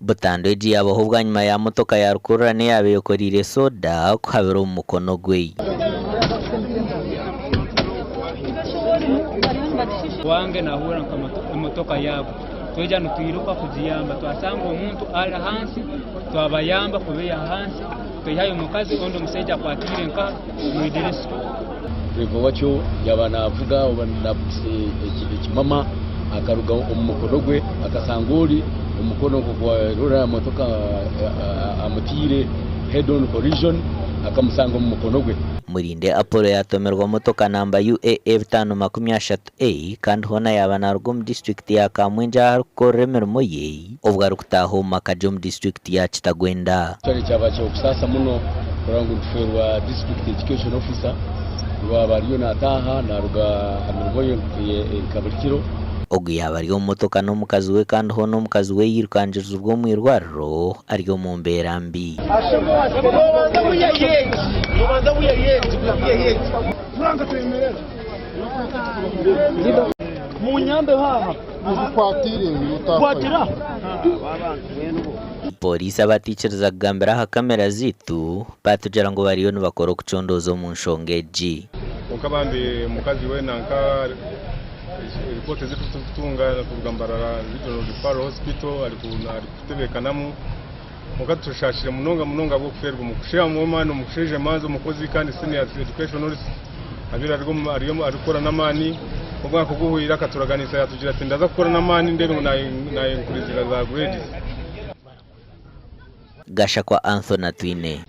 butandu eji abahubwa nyuma ya motoka ya rukururane yabeyokorire soda kuhabera umukono gwe. Wange nahura motoka yabo toja nutwiruka kuziyamba twasanga omuntu ala hansi twabayamba kubeya hansi toyayo mukazi ondo museja kwatire nka muidireso revo wacho yabana avuga obanabuse ekimama akaruga umukono gwe akasanguri umukono kwa rura motoka amutire head on collision akamusanga mu mukono gwe. Murinde Apollo yatomerwa motoka namba UAF 530A kandi hona yabana rugum district ya Kamwenge harukore mirimo ye ubwo rukutaho makajom district ya Kitagwenda. Cyari cyabaje okusasa muno kurango tferwa district education officer rwabariyo nataha naruga amirimo ye kabulikiro ogu yabariyo motoka n'omukazi we kandi ho n'omukazi we yirukanjiriza ubwo mu eirwariro ariyo mu mbeera mbi. Polisi abatikiriza kugambira aha kamera zitu batugira ngo bariyo nibakora okucondoza omu nshonga egi. Okabambi mukazi we nanka ripoti zitu tutunga kugambarara regional referral hospital alikutebekanamo mukati tushashire munonga bwo kuferwa mu kushira mu mwana mu kusheje manzo umukozi kandi senior educationalist abira ariyo arikora namani ubwo kuguhira katuraganisa yatugira ati ndaza gukora namani ndebe na inkurizira za grades. Gasha kwa Anthony Twine.